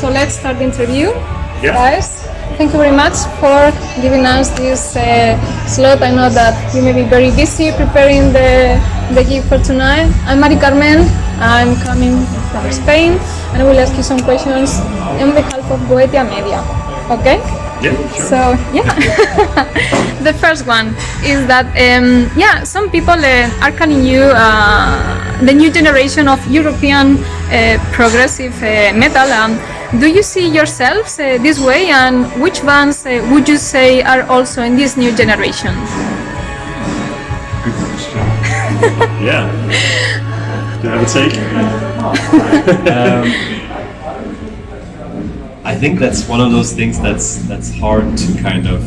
So let's start the interview. Yeah. Guys, thank you very much for giving us this slot. I know that you may be very busy preparing the gig for tonight. I'm Carmen. I'm coming from Spain, and I will ask you some questions on behalf of GoetiaMedia. Okay? Yeah, sure. So, yeah. The first one is that, some people are calling you the new generation of European progressive metal. Do you see yourselves this way, and which bands would you say are also in this new generation? Good question. Yeah. Do you have a take? I think that's one of those things that's hard to kind of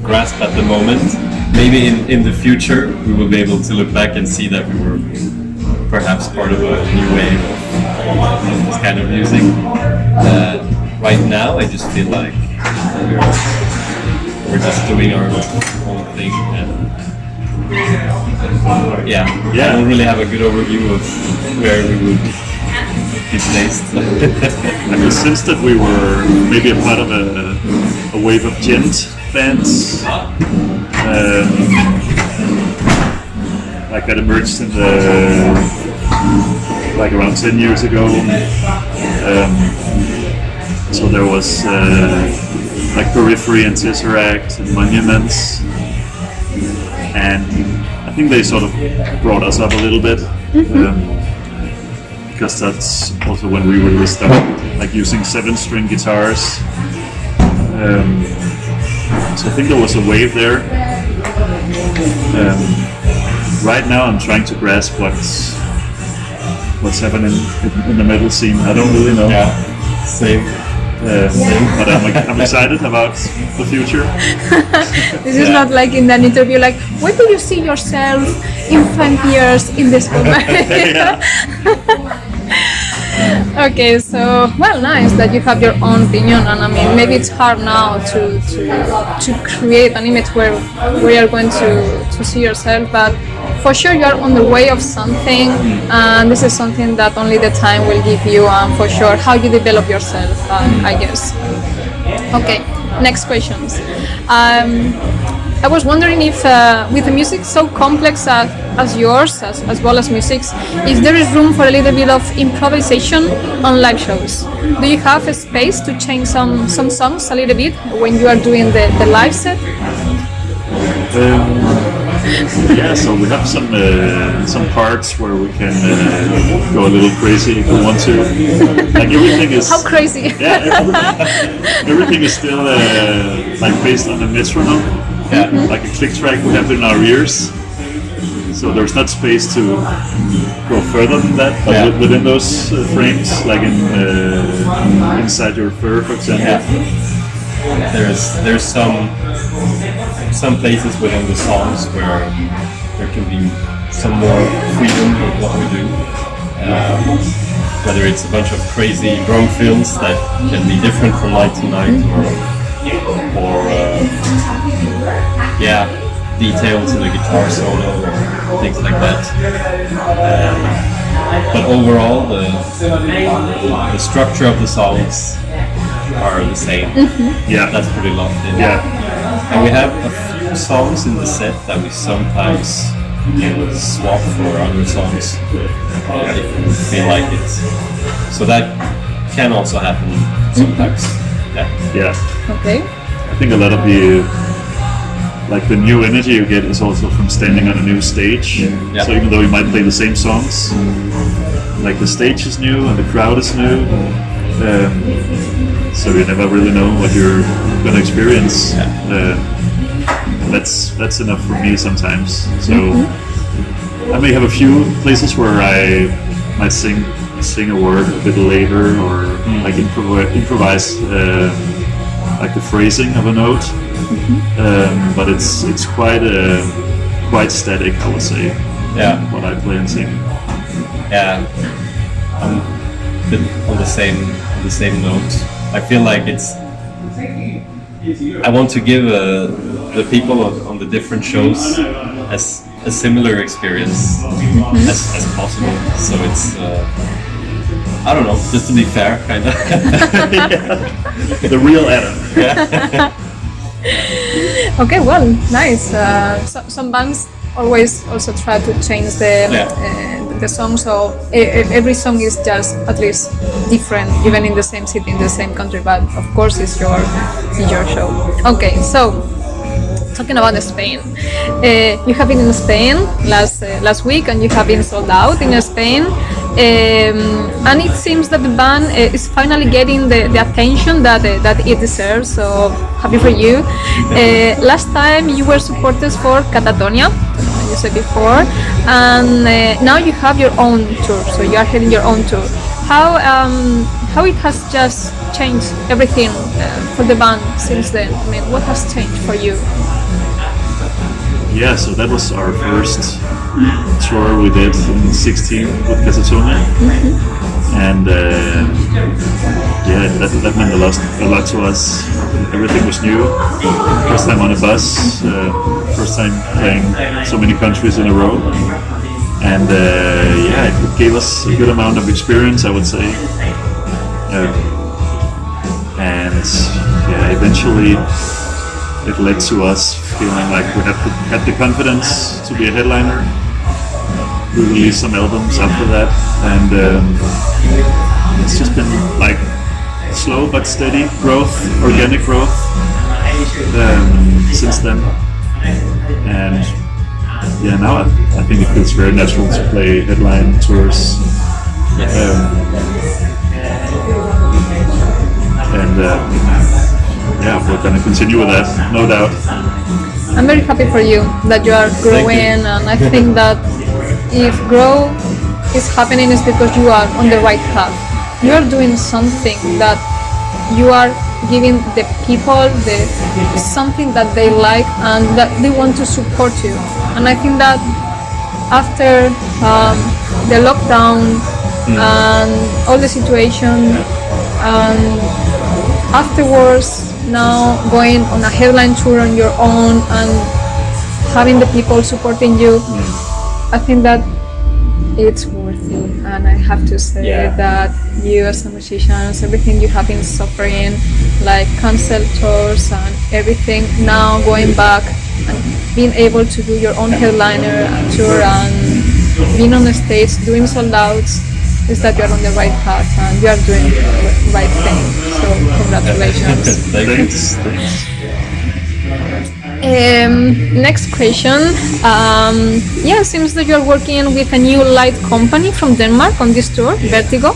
grasp at the moment. Maybe in the future we will be able to look back and see that we were perhaps part of a new wave of this kind of music. Right now I just feel like we're just doing our own thing. And I don't really have a good overview of where we would be placed. I can sense that we were maybe a part of a wave of gent bands, like that emerged in like around 10 years ago. So there was like Periphery and Tesseract and Monuments, and I think they sort of brought us up a little bit. Because that's also when we really started like using 7-string guitars. So I think there was a wave there. Right now I'm trying to grasp what's happening in the metal scene. I don't really know. Yeah, same. But I'm excited about the future. This is not like in an interview, like, where do you see yourself in 5 years in this moment? Okay, so, well, nice that you have your own opinion, and I mean, maybe it's hard now to create an image where you are going to see yourself, but for sure you are on the way of something, and this is something that only the time will give you, and for sure how you develop yourself, I guess. Okay, next questions. I was wondering if, with a music so complex as yours, as well as music, if there is room for a little bit of improvisation on live shows. Do you have a space to change some songs a little bit when you are doing the live set? Yeah, so we have some parts where we can go a little crazy if we want to. Like everything is. How crazy? Yeah, everything is still like based on a metronome. Yeah, like a click track we have in our ears. So there's not space to go further than that, but within those frames, like inside your fur, for example. Yeah. There's some places within the songs where there can be some more freedom with what we do. Whether it's a bunch of crazy drum fills that can be different from night to night, or details in the guitar solo or things like that. But overall, the structure of the songs are the same. Yeah, that's pretty locked in. Yeah, and we have a few songs in the set that we sometimes swap for other songs if we feel like it. So that can also happen sometimes. Yeah. Okay. I think a lot of the new energy you get is also from standing on a new stage. Yeah. So even though you might play the same songs, like the stage is new and the crowd is new, so you never really know what you're gonna experience. That's enough for me sometimes. So I may have a few places where I might sing a word a bit later, or like improvise like the phrasing of a note. But it's quite static, I would say. Yeah. What I play and sing. Yeah. I'm a bit on the same note. I feel like I want to give the people on the different shows as a similar experience as possible. So it's I don't know, just to be fair, kind of. The real Adam. Okay, well, nice. Some bands always also try to change the song, so every song is just at least different, even in the same city, in the same country. But of course, it's your show. Okay, so talking about Spain, you have been in Spain last week, and you have been sold out in Spain. And it seems that the band is finally getting the attention that it deserves. So happy for you. Last time you were supporters for Catatonia, you said before, and now you have your own tour. So you are heading your own tour. How it has just changed everything for the band since then? I mean, what has changed for you? Yeah, so that was our first tour we did in 2016 with Catatonia, and that meant a lot to us. Everything was new. First time on a bus, first time playing so many countries in a row, and it gave us a good amount of experience, I would say. Eventually it led to us feeling like we had the confidence to be a headliner. We released some albums after that, and it's just been like slow but steady growth, organic growth since then. And now I think it feels very natural to play headline tours. We're going to continue with that, no doubt. I'm very happy for you that you are growing, and I think that if growth is happening, is because you are on the right path. You are doing something that you are giving the people something that they like and that they want to support you. And I think that after the lockdown and all the situation, and afterwards now going on a headline tour on your own and having the people supporting you, I think that it's worth it. And I have to say that you as a musician, everything you have been suffering, like cancel tours and everything, now going back and being able to do your own headliner tour and being on the stage doing sold outs, is that you're on the right path and you are doing the right thing. So congratulations. Thanks. Next question. It seems that you're working with a new light company from Denmark on this tour, Vertigo.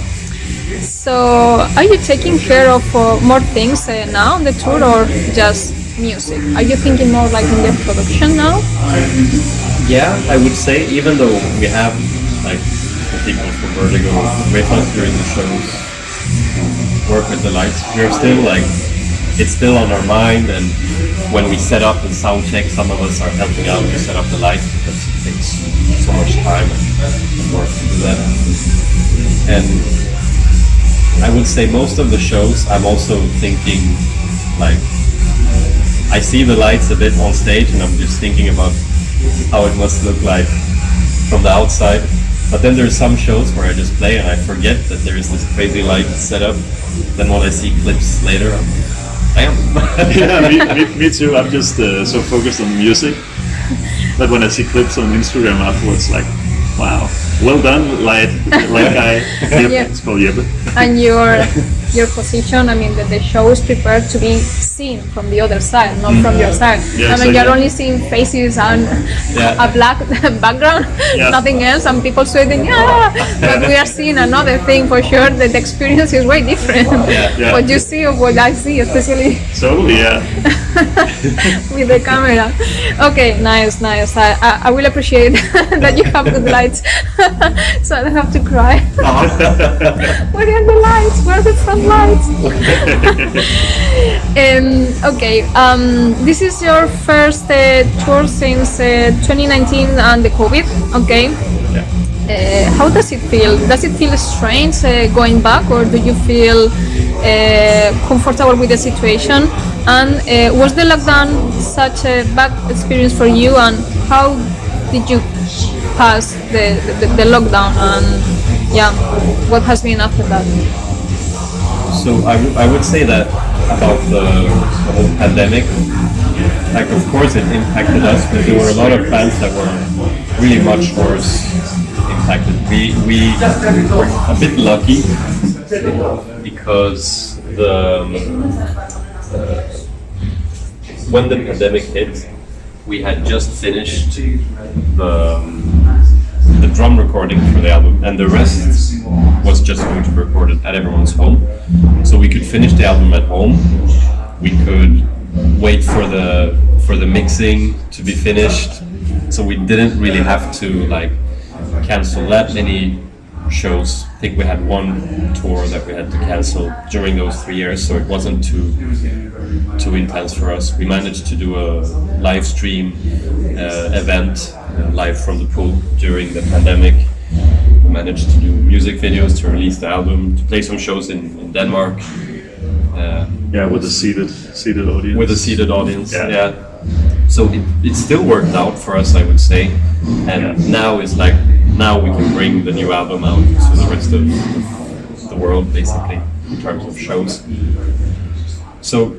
So are you taking care of more things now on the tour, or just music? Are you thinking more like in the production now? Yeah, I would say, even though we have like people from Vertigo with us during the shows, work with the lights, we're still like, it's still on our mind, and when we set up and sound check, some of us are helping out to set up the lights because it takes so much time and work to do that. And I would say most of the shows I'm also thinking, like, I see the lights a bit on stage and I'm just thinking about how it must look like from the outside. But then there's some shows where I just play and I forget that there is this crazy light set up. Then when I see clips later, I'm me too. I'm just so focused on the music that when I see clips on Instagram afterwards, like, wow, well done, light guy. It's called Jeppe. And your position, I mean, that the show is prepared to be seen from the other side, not from your side. Yeah, I mean, you're only seeing faces and a black background, nothing else, and people sweating, but we are seeing another thing for sure, that the experience is way different. What you see of what I see, especially with the camera. Okay, nice. I will appreciate that you have good lights, so I don't have to cry. Where are the lights? Where are the front lights? This is your first tour since 2019 and the COVID. Okay. How does it feel? Does it feel strange going back, or do you feel comfortable with the situation? And was the lockdown such a bad experience for you? And how did you pass the lockdown? And yeah, what has been after that? So I would say that about the whole pandemic, like of course it impacted us, but there were a lot of bands that were really much worse impacted. We were a bit lucky because when the pandemic hit, we had just finished the drum recording for the album, and the rest was just going to be recorded at everyone's home. So we could finish the album at home. We could wait for the mixing to be finished. So we didn't really have to like cancel that many shows. I think we had one tour that we had to cancel during those 3 years, so it wasn't too intense for us. We managed to do a live stream event live from the pool during the pandemic. We managed to do music videos to release the album, to play some shows in Denmark. With a seated audience. With a seated audience, yeah. So it still worked out for us, I would say. And now it's like, now we can bring the new album out to the rest of the world, basically, in terms of shows. So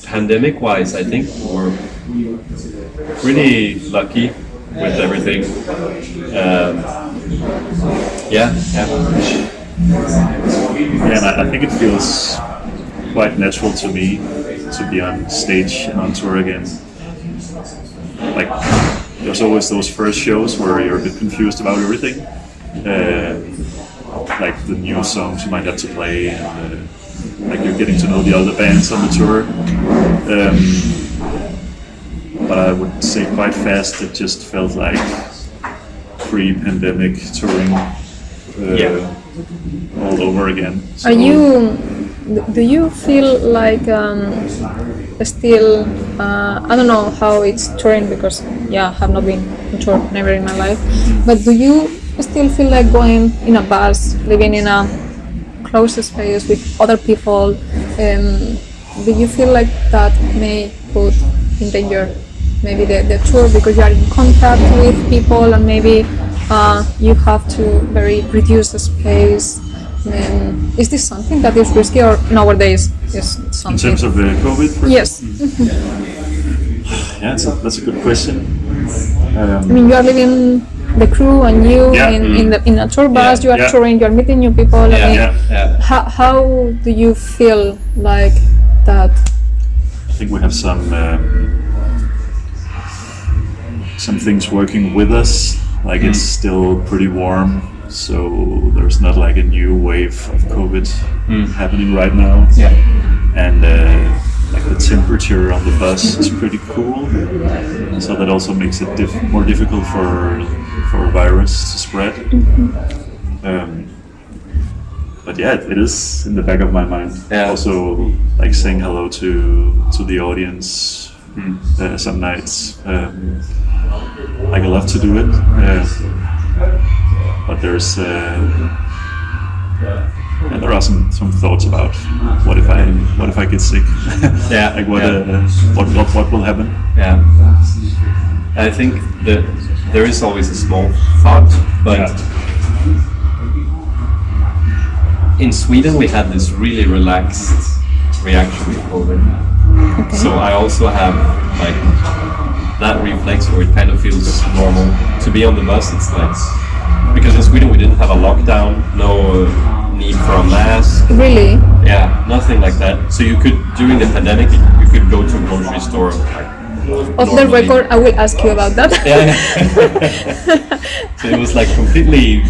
pandemic-wise, I think we're pretty lucky with everything. And I think it feels quite natural to me to be on stage and on tour again. Like, there's always those first shows where you're a bit confused about everything, like the new songs you might have to play, and like you're getting to know the other bands on the tour. But I would say quite fast it just felt like pre-pandemic touring all over again. So, do you feel like still, I don't know how it's touring because I have not been on tour never in my life, but do you still feel like going in a bus, living in a closed space with other people? Do you feel like that may put in danger maybe the tour because you are in contact with people and maybe you have to reduce the space? Is this something that is risky or nowadays is something? In terms of the COVID? Yes. Yeah, that's a good question. I mean, you are living the crew and you in a tour bus, you are touring, you are meeting new people. How do you feel like that? I think we have some things working with us. Like it's still pretty warm, so there's not like a new wave of COVID happening right now. Yeah. And like the temperature on the bus is pretty cool, so that also makes it more difficult for a virus to spread. But yeah, it is in the back of my mind. Yeah. Also, like saying hello to the audience some nights. Like I love to do it, but there's there are some thoughts about what if I get sick? Like what will happen? Yeah, I think that there is always a small thought, but in Sweden we had this really relaxed reaction to COVID. Okay. So I also have like that reflex where it kind of feels normal to be on the bus. It's like, because in Sweden we didn't have a lockdown, no need for a mask. Really? Yeah, nothing like that. So you could, during the pandemic, you could go to a grocery store. Off the record, I will ask you about that. So it was like completely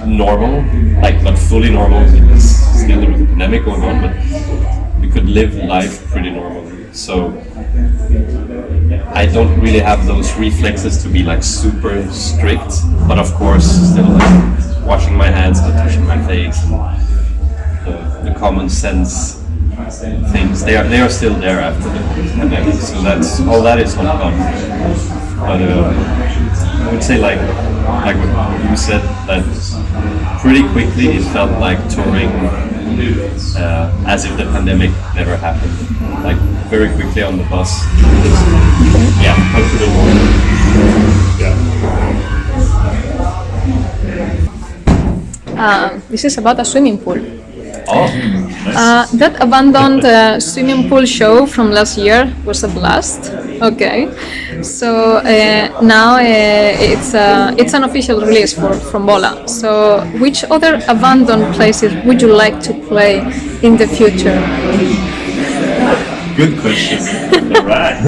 normal, like not fully normal because still there was a pandemic going on, but we could live life pretty normally. So I don't really have those reflexes to be like super strict, but of course still like washing my hands, not touching my face, and the common sense things, they are still there after the pandemic. So that's all that is not gone. But I would say like what you said, that pretty quickly it felt like touring as if the pandemic never happened. Like very quickly on the bus. Confident more. This is about a swimming pool. Oh, nice. That abandoned swimming pool show from last year was a blast. Okay, so now it's an official release from VOLA. So, which other abandoned places would you like to play in the future? Good question. All right.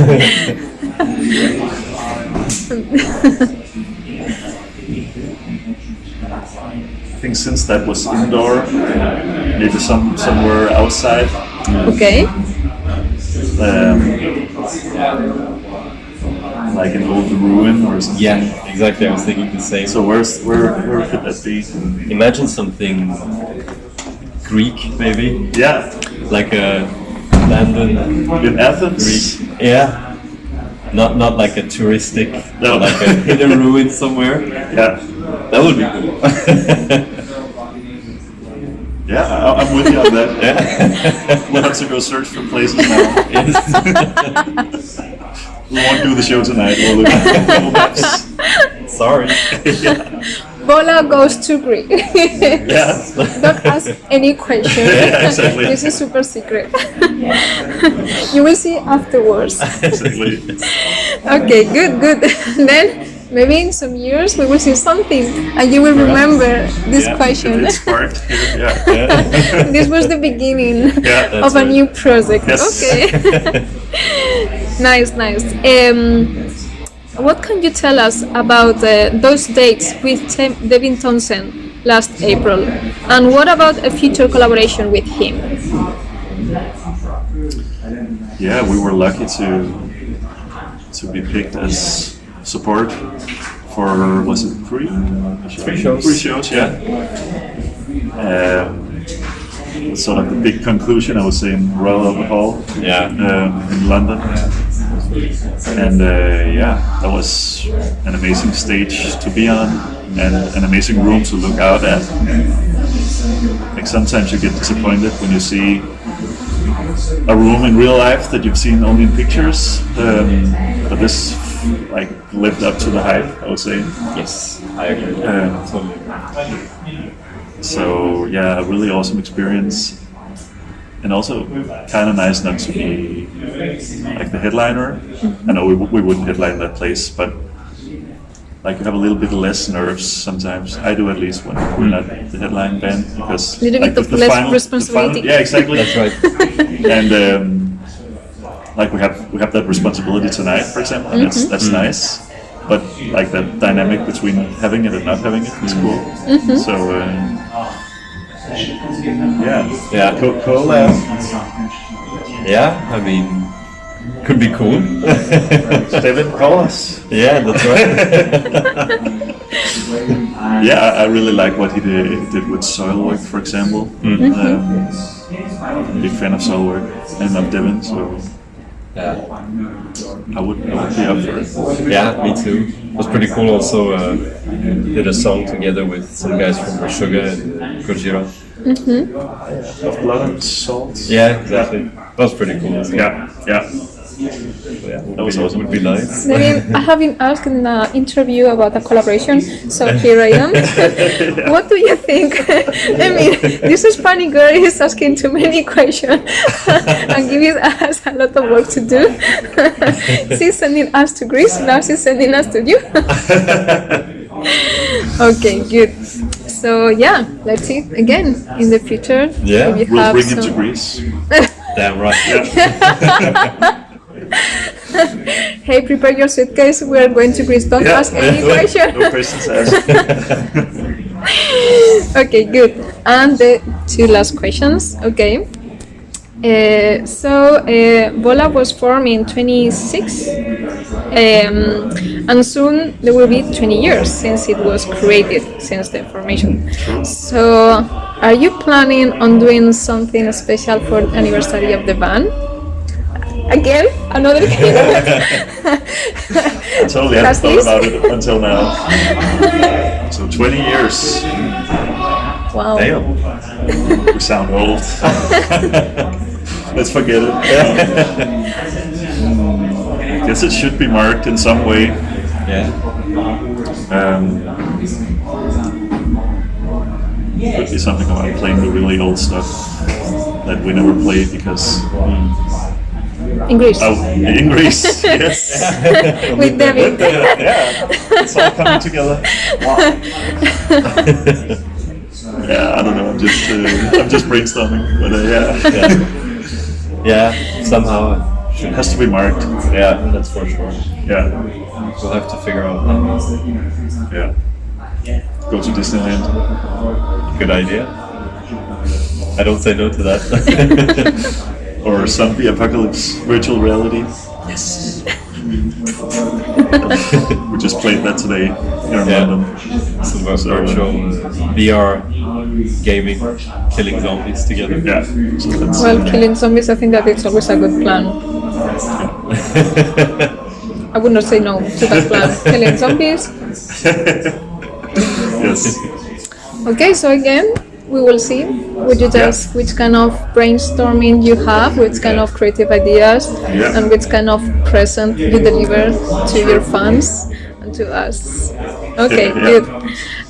I think since that was indoor, maybe somewhere outside. Okay. Like an old ruin or something. Yeah, exactly. I was thinking the same. So where could that be? Imagine something Greek, maybe, Yeah, like a abandoned in Athens. Greek. Yeah, not like a touristic, No. but like a hidden ruin somewhere. Yeah, That would be cool. yeah, I'm with you on that. Yeah. We'll have to go search for places now. Yes. We won't do the show tonight. We'll look at Google Maps. Sorry. Yeah. VOLA goes to Greek. Yeah. Don't ask any question. Yeah, exactly. This is super secret. You will see afterwards. Exactly. Okay, good. Then maybe in some years we will see something and you will remember this Yeah, question. It sparked here. Yeah. This was the beginning Yeah, of a right. new project. Yes. Okay. Nice. What can you tell us about those dates with Devin Townsend last April? And what about a future collaboration with him? Yeah, we were lucky to be picked as support for, was it three? 3 shows. 3 shows, yeah. Sort of the big conclusion, I would say, in Royal Albert Hall Yeah. in London. And yeah, that was an amazing stage to be on and an amazing room to look out at. Like sometimes you get disappointed when you see a room in real life that you've seen only in pictures, but this like lived up to the hype, I would say. Yes, I agree. Totally. So yeah, a really awesome experience, and also kind of nice not to be like the headliner. I know we wouldn't headline that place, but like you have a little bit less nerves sometimes. I do, at least, when we're not the headline band, because Little like bit of less responsibility. Yeah, exactly. That's right. And like we have that responsibility tonight, for example, and that's nice. But like that dynamic between having it and not having it is cool. So Yeah. collab. Yeah, I mean, could be cool. David, call us. Yeah, that's right. Yeah, I really like what he did with Soilwork, for example. Big fan of Soilwork and of Devin, so Yeah. I would be up for it. Yeah, me too. It was pretty cool. Also, did a song together with some guys from Sugar and Gojira. Of Blood and Salt. Yeah, exactly. That was pretty cool. As well. Yeah. Yeah, That was awesome. Would be nice. I mean, I have been asked in an interview about a collaboration, so here I am. What do you think? I mean, this Spanish girl is asking too many questions and giving us a lot of work to do. She's sending us to Greece, now she's sending us to you. Okay, good. So yeah, let's see again in the future. Yeah, if you We'll have bring him some- to Greece. Damn right. Hey, prepare your suitcase. We are going to Greece. Don't ask any question. No questions asked. Okay, good. And the 2 last questions. Okay. VOLA was formed in 26, and soon there will be 20 years since it was created, since the formation. So, are you planning on doing something special for the anniversary of the band? Again, another kind of I totally haven't Last thought list? about it until now. So 20 years. wow. Damn. We sound old. Let's forget it. I guess it should be marked in some way. Yeah. could be something about playing the really old stuff that we never played because. In Greece. Oh, in Greece, yes. With David. Yeah, it's all coming together. Yeah, I don't know. I'm just brainstorming, but Yeah, somehow it has to be marked. yeah, that's for sure. Yeah, We'll have to figure out how. yeah. Go to Disneyland. Good idea. I don't say no to that. Or zombie apocalypse virtual reality. Yes. We just played that today here in London. Some virtual VR gaming, killing zombies together. Yeah. So that's, Well, killing zombies, I think that it's always a good plan. I would not say no to that plan. Killing zombies. yes. Okay, so again, we will see. Would you tell us which kind of brainstorming you have, which kind of creative ideas, and which kind of present you deliver to your fans and to us? Okay, good.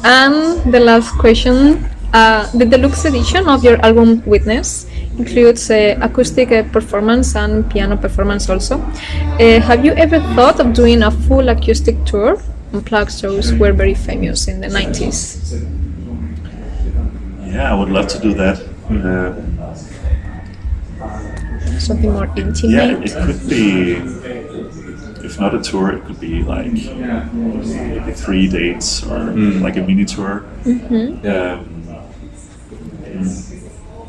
And the last question: the deluxe edition of your album Witness includes acoustic performance and piano performance also. Have you ever thought of doing a full acoustic tour? Unplugged shows were very famous in the 90s. Yeah, I would love to do that. Something more Yeah, intimate. it could be, if not a tour, it could be like maybe 3 dates or like a mini tour. Yeah,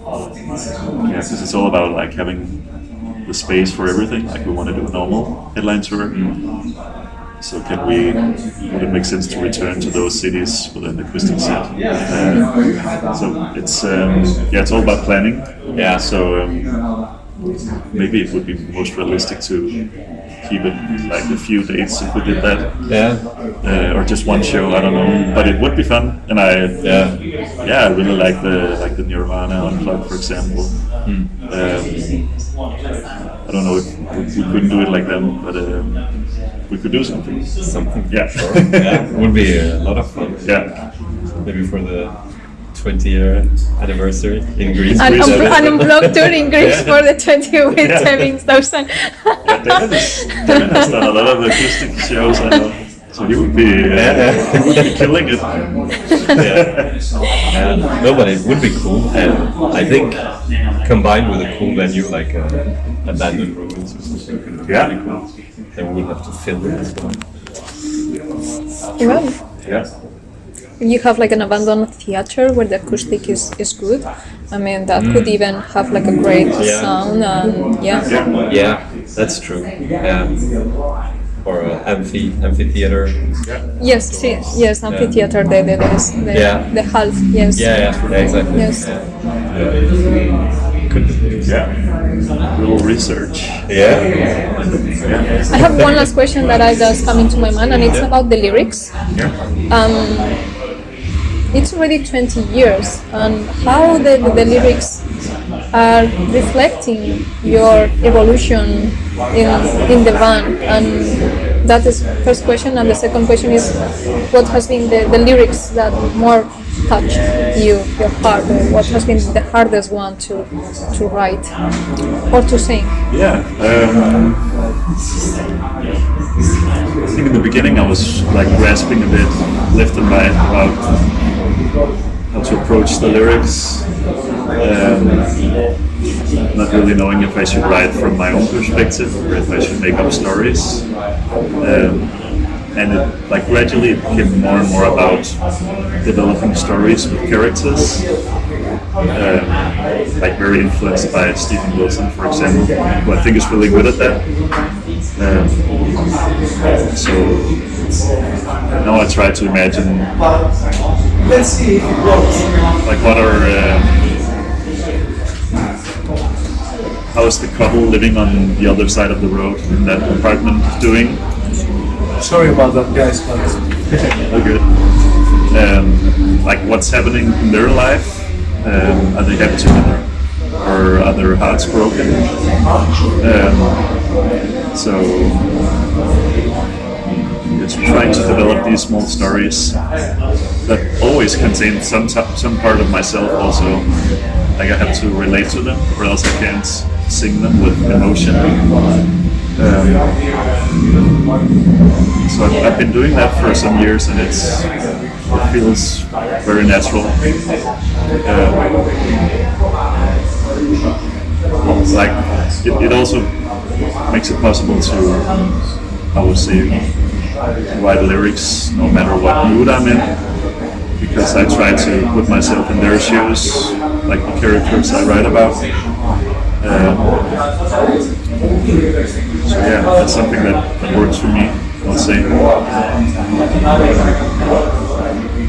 because it's all about like having the space for everything. Like we want to do a normal headline tour. So would it make sense to return to those cities with an acoustic set? So it's all about planning. Yeah. So maybe it would be most realistic to keep it like a few dates if we did that. Yeah. Or just one show, I don't know. But it would be fun, and I really like the Nirvana Unplugged, for example. I don't know if we couldn't do it like them, but we could do something. Yeah. Sure. Yeah, it would be a lot of fun. Yeah. Maybe for the 20-year anniversary in Greece. An unplugged tour in Greece for the 20 with David Stausen. David has done a lot of acoustic shows, I know. So he would be killing it. No, but it would be cool, and I think combined with a cool venue like abandoned ruins or something, could be really cool. Then we would have to film it as well. Well, Yeah. you have like an abandoned theater where the acoustic is good. I mean, that could even have like a great sound. And Yeah, that's true. Or amphitheater. Yes, amphitheater. The half. Yes. Yeah, exactly. Yes. Could be. Yeah. Little research. I have one last question that I just come into my mind, and it's about the lyrics. It's already 20 years, and how the lyrics are reflecting your evolution in the band, and that is first question. And the second question is, what has been the lyrics that more touched your heart, or what has been the hardest one to write or to sing? Yeah. I think in the beginning I was like grasping a bit left and right about how to approach the lyrics. Not really knowing if I should write from my own perspective or if I should make up stories. And it like gradually it became more and more about developing stories with characters. Like very influenced by Stephen Wilson, for example, who I think is really good at that. So now I try to imagine like what are how is the couple living on the other side of the road in that apartment doing? Sorry about that, guys, but Oh, good. Like what's happening in their life? Are they happy together, or are their hearts broken? So it's trying to develop these small stories that always contain some part of myself also. Like I have to relate to them, or else I can't sing them with emotion. So I've been doing that for some years, and it feels very natural. Like it also makes it possible to, I would say, write lyrics no matter what mood I'm in, because I try to put myself in their shoes, like the characters I write about. So yeah, that's something that works for me, I'll say.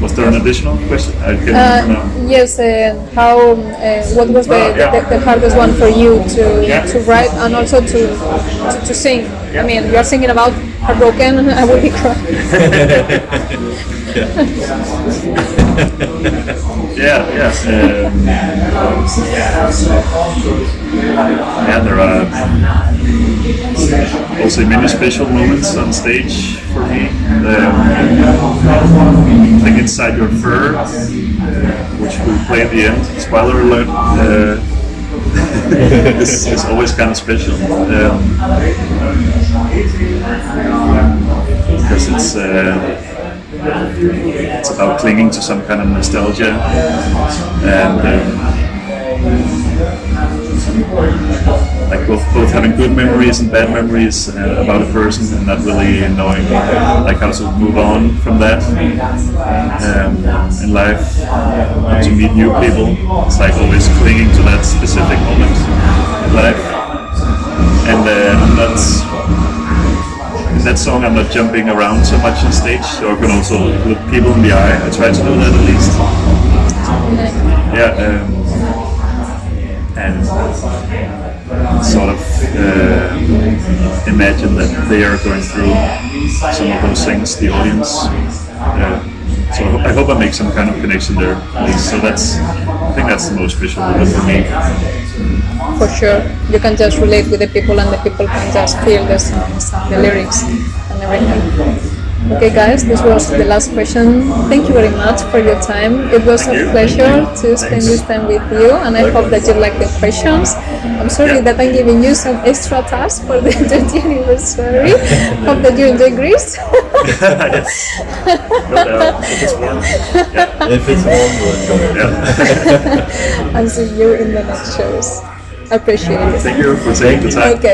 Was there an additional question? I can't remember now. Yes, what was the hardest one for you to write and also to sing? I mean, you are singing about Heartbroken, I will be crying. There are also many special moments on stage for me. Like Inside Your Fur, which we play at the end. Spoiler alert. This is always kind of special because it's about clinging to some kind of nostalgia, and like both having good memories and bad memories about a person, and not really knowing like how to move on from that in life, to meet new people. It's like always clinging to that specific moment in life, and I'm not. In that song, I'm not jumping around so much on stage, so I can also look people in the eye. I try to do that at least. And sort of imagine that they are going through some of those things, the audience. So I hope I make some kind of connection there, at least. So I think that's the most special moment for me. For sure, you can just relate with the people, and the people can just feel the songs, the lyrics, and everything. Okay, guys, this was the last question. Thank you very much for your time. It was a pleasure to spend this time with you, and I hope that you like the questions. I'm sorry that I'm giving you some extra tasks for the 20th anniversary. Hope that you enjoy Greece. Yes. No doubt. If it's warm. Yeah. If it's warm, we'll enjoy it. Yeah. And see you in the next shows. Appreciate it. Thank you for taking the time. Okay.